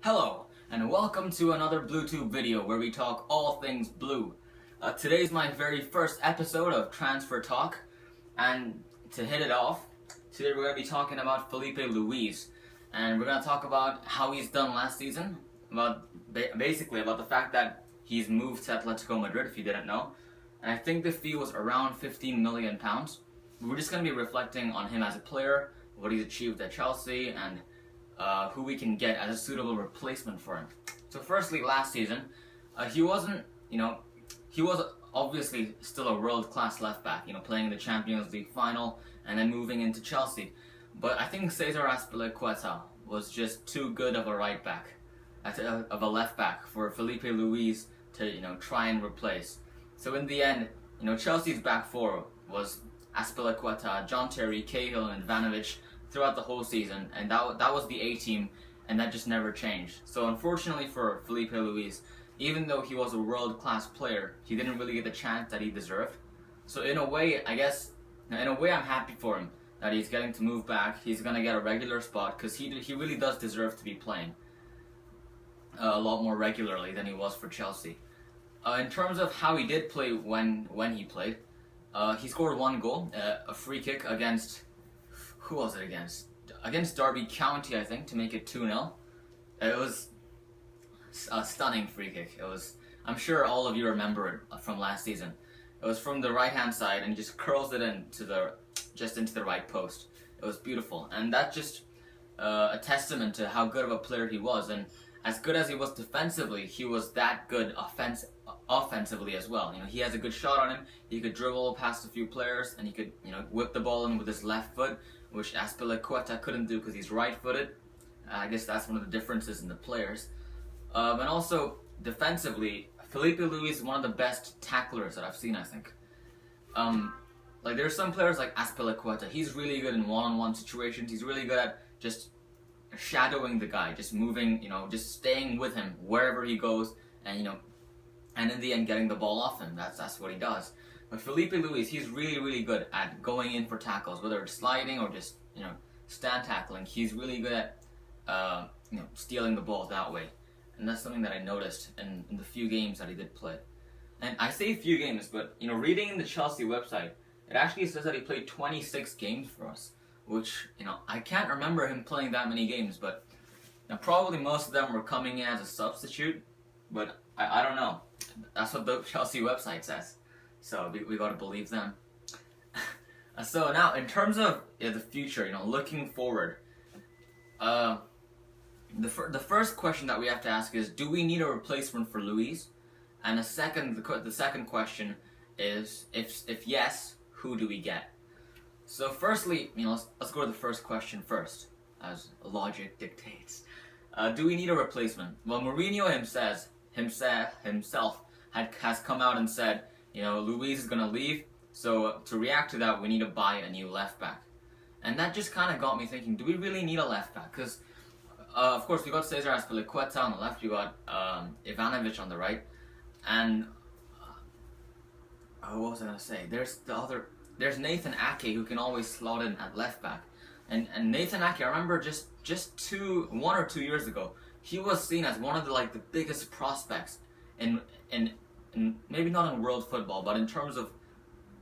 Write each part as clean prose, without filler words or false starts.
Hello, and welcome to another BlueTube video where we talk all things blue. Today's my very first episode of Transfer Talk, and to hit it off, today we're going to be talking about Filipe Luis, and we're going to talk about how he's done last season, basically about the fact that he's moved to Atlético Madrid, if you didn't know, and I think the fee was around £15 million. We're just going to be reflecting on him as a player, what he's achieved at Chelsea, and who we can get as a suitable replacement for him. So firstly, last season, he wasn't, he was obviously still a world-class left-back, playing in the Champions League final and then moving into Chelsea. But I think Cesar Azpilicueta was just too good of a right-back, of a left-back for Filipe Luis to, try and replace. So in the end, Chelsea's back four was Azpilicueta, John Terry, Cahill, and Ivanovic throughout the whole season, and that was the A team, and that just never changed. So unfortunately for Filipe Luis, even though he was a world-class player, he didn't really get the chance that he deserved. So in a way, I'm happy for him that he's getting to move back. He's gonna get a regular spot because he really does deserve to be playing a lot more regularly than he was for Chelsea. In terms of how he did play when he played, he scored one goal, a free kick against. Who was it against? Against Derby County, I think, to make it 2-0. It was a stunning free kick. I'm sure all of you remember it from last season. It was from the right-hand side, and he just curls it into the right post. It was beautiful, and that's just a testament to how good of a player he was. And as good as he was defensively, he was that good offensively as well. He has a good shot on him. He could dribble past a few players, and he could, whip the ball in with his left foot, which Azpilicueta couldn't do because he's right-footed. I guess that's one of the differences in the players. And also, defensively, Filipe Luis is one of the best tacklers that I've seen, I think. There's some players like Azpilicueta. He's really good in one-on-one situations. He's really good at just shadowing the guy, just moving, just staying with him wherever he goes, and and in the end getting the ball off him. That's what he does. But Filipe Luis, he's really good at going in for tackles, whether it's sliding or just stand tackling. He's really good at stealing the ball that way, and that's something that I noticed in the few games that he did play. And I say few games, but reading in the Chelsea website, it actually says that he played 26 games for us, which I can't remember him playing that many games, but probably most of them were coming in as a substitute. But I don't know. That's what the Chelsea website says. So we gotta believe them. So now, in terms of the future, looking forward, the first question that we have to ask is, do we need a replacement for Luis? And the second question is, if yes, who do we get? So firstly, let's go to the first question first, as logic dictates. Do we need a replacement? Well, Mourinho himself has come out and said, Luis is going to leave, so to react to that, we need to buy a new left back. And that just kind of got me thinking, do we really need a left back? Because, of course, we got Cesar Azpilicueta on the left, we got Ivanovic on the right, and what was I going to say? There's Nathan Ake, who can always slot in at left back. And Nathan Ake, I remember just 1 or 2 years ago, he was seen as one of the biggest prospects in maybe not in world football, but in terms of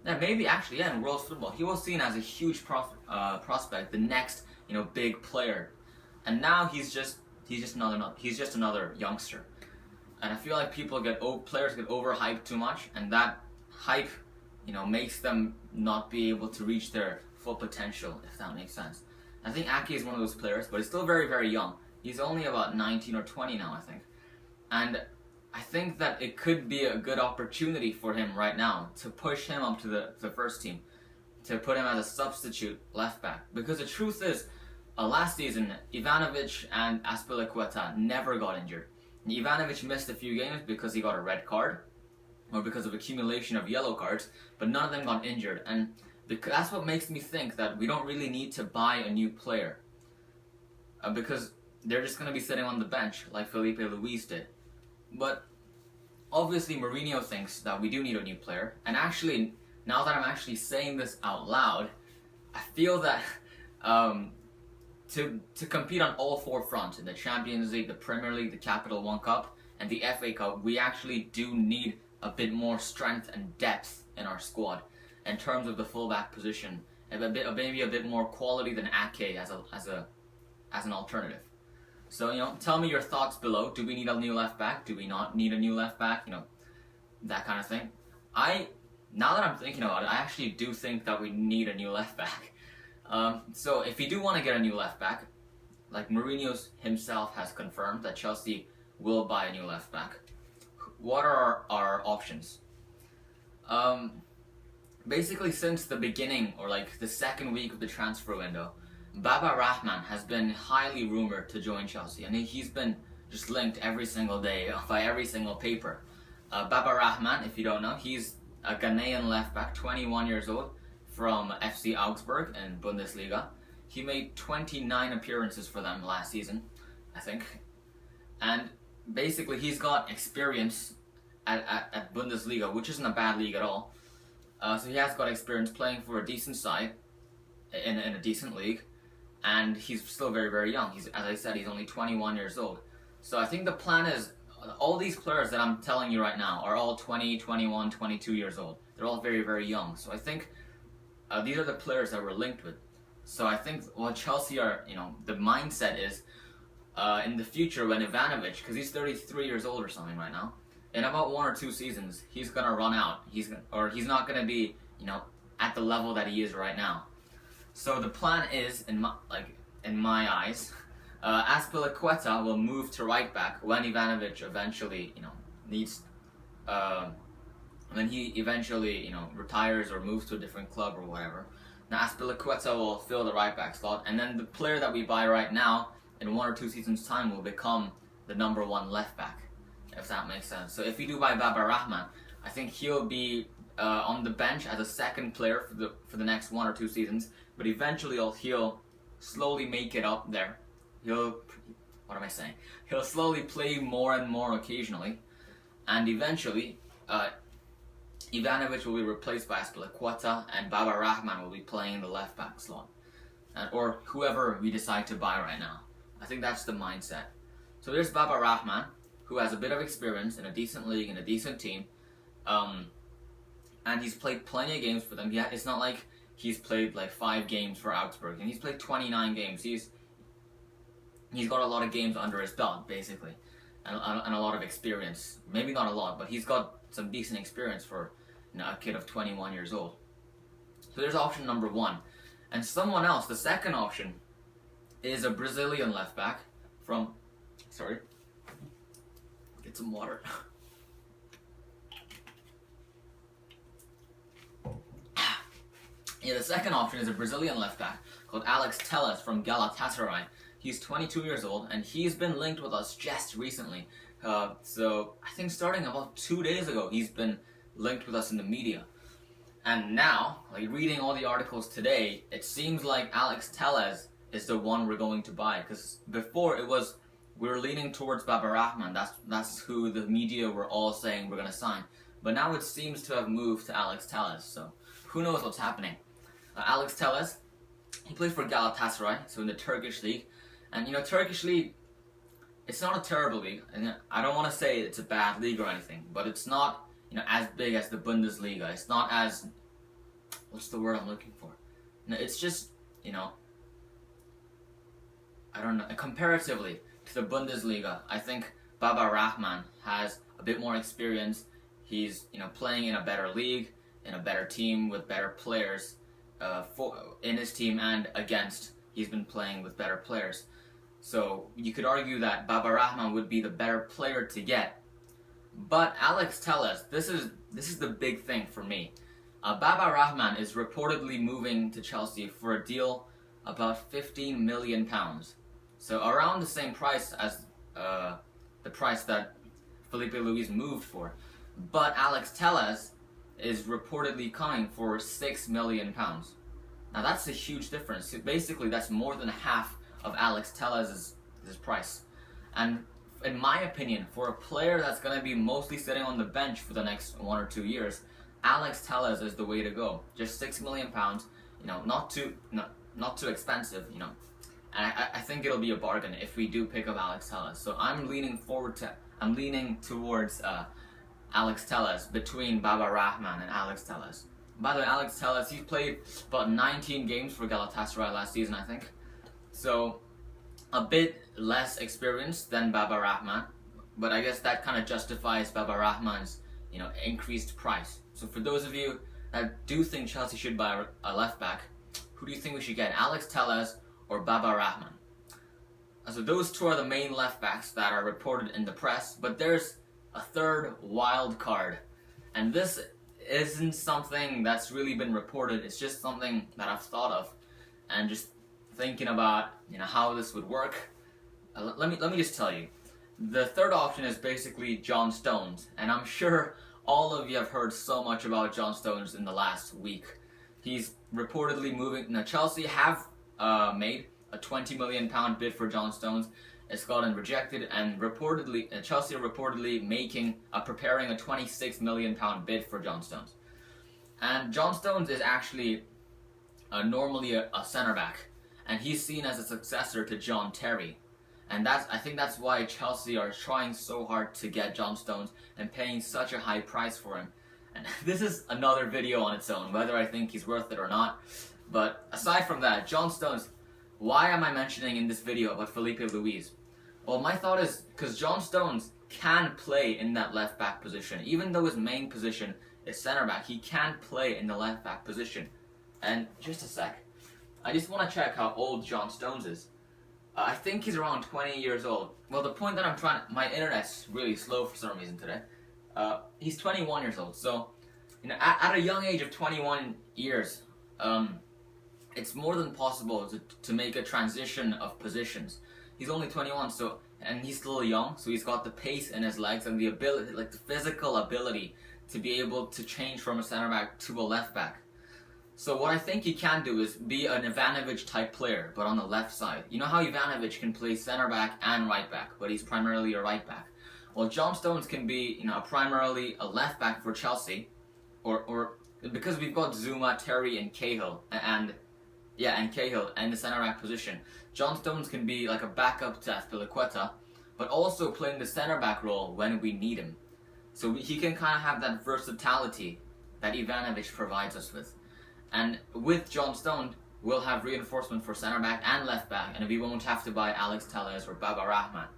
in world football, he was seen as a huge prospect, the next big player, and now he's just another youngster, and I feel like players get overhyped too much, and that hype makes them not be able to reach their full potential, if that makes sense. I think Ake is one of those players, but he's still very young. He's only about 19 or 20 now, I think, and I think that it could be a good opportunity for him right now to push him up to the first team, to put him as a substitute left back. Because the truth is, last season, Ivanovic and Azpilicueta never got injured. Ivanovic missed a few games because he got a red card, or because of accumulation of yellow cards, but none of them got injured. And that's what makes me think that we don't really need to buy a new player, because they're just going to be sitting on the bench like Filipe Luis did. But obviously Mourinho thinks that we do need a new player, and actually, now that I'm actually saying this out loud, I feel that to compete on all four fronts in the Champions League, the Premier League, the Capital One Cup, and the FA Cup, we actually do need a bit more strength and depth in our squad in terms of the fullback position, and maybe a bit more quality than Ake as an alternative. So, you know, tell me your thoughts below. Do we need a new left back? Do we not need a new left back? You know, that kind of thing. Now that I'm thinking about it, I actually do think that we need a new left back. So if you do want to get a new left back, like Mourinho himself has confirmed that Chelsea will buy a new left back. What are our options? Basically, since the beginning, or like the second week of the transfer window, Baba Rahman has been highly rumored to join Chelsea, and he's been just linked every single day by every single paper. Baba Rahman, if you don't know, he's a Ghanaian left back, 21 years old, from FC Augsburg in Bundesliga. He made 29 appearances for them last season, I think. And basically, he's got experience at Bundesliga, which isn't a bad league at all. So he has got experience playing for a decent side in a decent league. And he's still very, very young. As I said, he's only 21 years old. So I think the plan is, all these players that I'm telling you right now are all 20, 21, 22 years old. They're all very, very young. So I think these are the players that we're linked with. So I think what Chelsea are, you know, the mindset is in the future when Ivanovic, because he's 33 years old or something right now, in about 1 or 2 seasons, he's gonna run out. He's not gonna be, you know, at the level that he is right now. So the plan is, in my eyes, Azpilicueta will move to right back when Ivanovic eventually, you know, when he eventually, you know, retires or moves to a different club or whatever. Now Azpilicueta will fill the right back slot, and then the player that we buy right now, in 1 or 2 seasons' time, will become the #1 left back, if that makes sense. So if we do buy Baba Rahman, I think he'll be on the bench as a second player for the next 1 or 2 seasons, but eventually he'll slowly make it up there. He'll slowly play more and more occasionally, and eventually Ivanovic will be replaced by Azpilicueta, and Baba Rahman will be playing in the left back slot, or whoever we decide to buy right now. I think that's the mindset. So there's Baba Rahman, who has a bit of experience in a decent league and a decent team, and he's played plenty of games for them. Yeah, it's not like he's played like 5 games for Augsburg, and he's played 29 games. He's got a lot of games under his belt, basically, and a lot of experience. Maybe not a lot, but he's got some decent experience for, you know, a kid of 21 years old. So there's option number 1. And someone else, the second option, is a Brazilian left back from, get some water. Yeah, the second option is a Brazilian left back called Alex Tellus from Galatasaray. He's 22 years old, and he's been linked with us just recently. So I think starting about 2 days ago, he's been linked with us in the media. And now, like reading all the articles today, it seems like Alex Tellez is the one we're going to buy. Because before we were leaning towards Baba Rahman. That's who the media were all saying we're going to sign. But now it seems to have moved to Alex Tellez. So who knows what's happening. Alex Tellez, he plays for Galatasaray, so in the Turkish league. And, you know, Turkish league, it's not a terrible league. And I don't want to say it's a bad league or anything, but it's not, you know, as big as the Bundesliga. It's not as, what's the word I'm looking for? No, it's just, you know, I don't know, comparatively to the Bundesliga, I think Baba Rahman has a bit more experience. He's, you know, playing in a better league, in a better team with better players in his team, and against, he's been playing with better players. So you could argue that Baba Rahman would be the better player to get. But Alex Tellez, this is the big thing for me. Baba Rahman is reportedly moving to Chelsea for a deal about £15 million. So around the same price as the price that Filipe Luis moved for. But Alex Tellez is reportedly coming for £6 million. Now that's a huge difference. Basically, that's more than half of Alex Tellez's price. And in my opinion, for a player that's going to be mostly sitting on the bench for the next 1 or 2 years, Alex Tellez is the way to go. Just £6 million, you know, not too expensive, you know. and I think it'll be a bargain if we do pick up Alex Tellus. So I'm leaning towards Alex Tellus between Baba Rahman and Alex Tellus. By the way, Alex Tellus, he played about 19 games for Galatasaray last season, I think. So a bit less experienced than Baba Rahman, but I guess that kind of justifies Baba Rahman's, increased price. So for those of you that do think Chelsea should buy a left back, who do you think we should get, Alex Tellus or Baba Rahman? So those two are the main left backs that are reported in the press, but there's a third wild card, and this isn't something that's really been reported. It's just something that I've thought of, and just thinking about how this would work. Let me just tell you, the third option is basically John Stones, and I'm sure all of you have heard so much about John Stones in the last week. He's reportedly moving. Now Chelsea have made a £20 million bid for John Stones. It's gotten rejected, and Chelsea are reportedly preparing a £26 million bid for John Stones. And John Stones is actually normally a centre back, and he's seen as a successor to John Terry. And I think that's why Chelsea are trying so hard to get John Stones and paying such a high price for him. And this is another video on its own, whether I think he's worth it or not. But aside from that, John Stones, why am I mentioning in this video about Filipe Luis? Well, my thought is because John Stones can play in that left back position. Even though his main position is centre back, he can play in the left back position. And just a sec, I just want to check how old John Stones is. I think he's around 20 years old. Well, the point that my internet's really slow for some reason today. He's 21 years old. So, at a young age of 21 years, it's more than possible to make a transition of positions. He's only 21, and he's still young, so he's got the pace in his legs and the ability, the physical ability to be able to change from a center back to a left back. So what I think he can do is be an Ivanovic type player, but on the left side. You know how Ivanovic can play center back and right back, but he's primarily a right back. Well, John Stones can be, primarily a left back for Chelsea, or because we've got Zuma, Terry, and Cahill, and Cahill in the centre back position. John Stones can be like a backup to Azpilicueta, but also playing the centre back role when we need him. So he can kind of have that versatility that Ivanovic provides us with. And with John Stones, we'll have reinforcement for centre back and left back, and we won't have to buy Alex Tellus or Baba Rahman.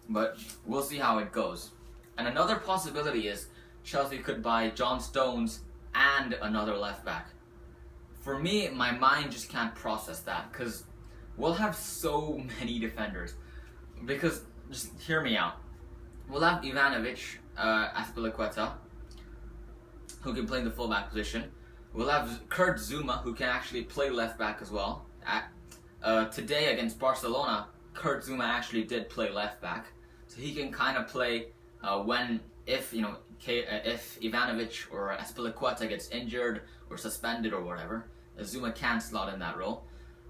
But we'll see how it goes. And another possibility is Chelsea could buy John Stones and another left back. For me, my mind just can't process that, because we'll have so many defenders. Because, just hear me out. We'll have Ivanovic, Azpilicueta, who can play in the fullback position. We'll have Kurt Zuma, who can actually play left back as well. Today against Barcelona, Kurt Zuma actually did play left back, so he can kind of play if Ivanovic or Azpilicueta gets injured or suspended or whatever. Zuma can slot in that role.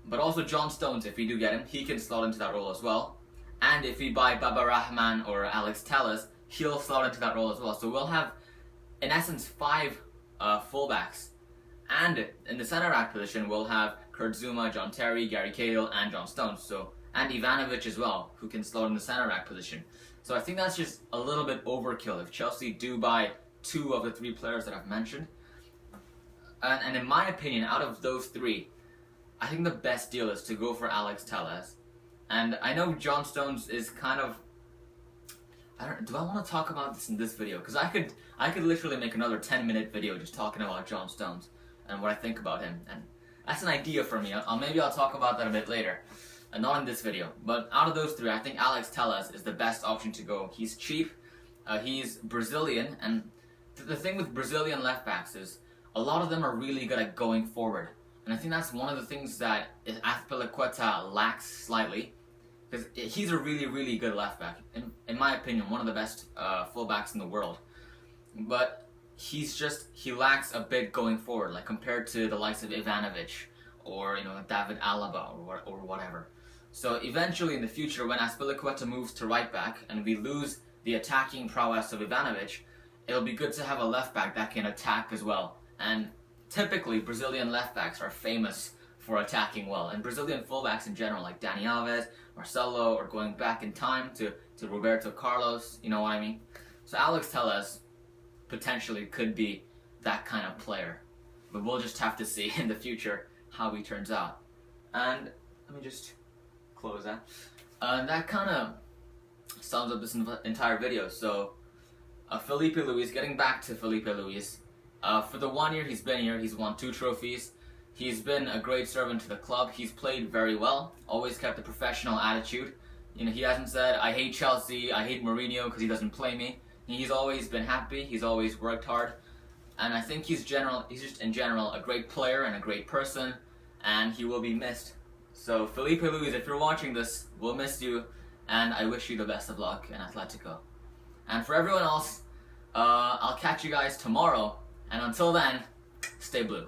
But also John Stones, if we do get him, he can slot into that role as well. And if we buy Baba Rahman or Alex Tellus, he'll slot into that role as well. So we'll have, in essence, 5 fullbacks. And in the centre back position, we'll have Kurt Zuma, John Terry, Gary Cahill, and John Stones. And Ivanovic as well, who can slot in the centre back position. So I think that's just a little bit overkill if Chelsea do buy 2 of the 3 players that I've mentioned. And in my opinion, out of those 3, I think the best deal is to go for Alex Tellus. And I know John Stones is kind of... do I want to talk about this in this video? Because I could literally make another 10-minute video just talking about John Stones and what I think about him. And that's an idea for me. Maybe I'll talk about that a bit later. And not in this video. But out of those 3, I think Alex Tellus is the best option to go. He's cheap. He's Brazilian. And the thing with Brazilian left backs is a lot of them are really good at going forward. And I think that's one of the things that Azpilicueta lacks slightly. Because he's a really, really good left back. In my opinion, one of the best fullbacks in the world. But he lacks a bit going forward, like compared to the likes of Ivanovic or David Alaba or whatever. So eventually in the future, when Azpilicueta moves to right back and we lose the attacking prowess of Ivanovic, it'll be good to have a left back that can attack as well. And typically Brazilian left backs are famous for attacking well. And Brazilian fullbacks in general, like Dani Alves, Marcelo, or going back in time to Roberto Carlos, you know what I mean? So Alex Tellus potentially could be that kind of player. But we'll just have to see in the future how he turns out. And let me just close that. That kind of sums up this entire video. So Filipe Luis, getting back to Filipe Luis, for the 1 year he's been here, he's won 2 trophies. He's been a great servant to the club. He's played very well, always kept a professional attitude. You know, he hasn't said, I hate Chelsea, I hate Mourinho because he doesn't play me. He's always been happy, he's always worked hard. And I think he's just in general a great player and a great person, and he will be missed. So Filipe Luis, if you're watching this, we'll miss you, and I wish you the best of luck in Atletico. And for everyone else, I'll catch you guys tomorrow, and until then, stay blue.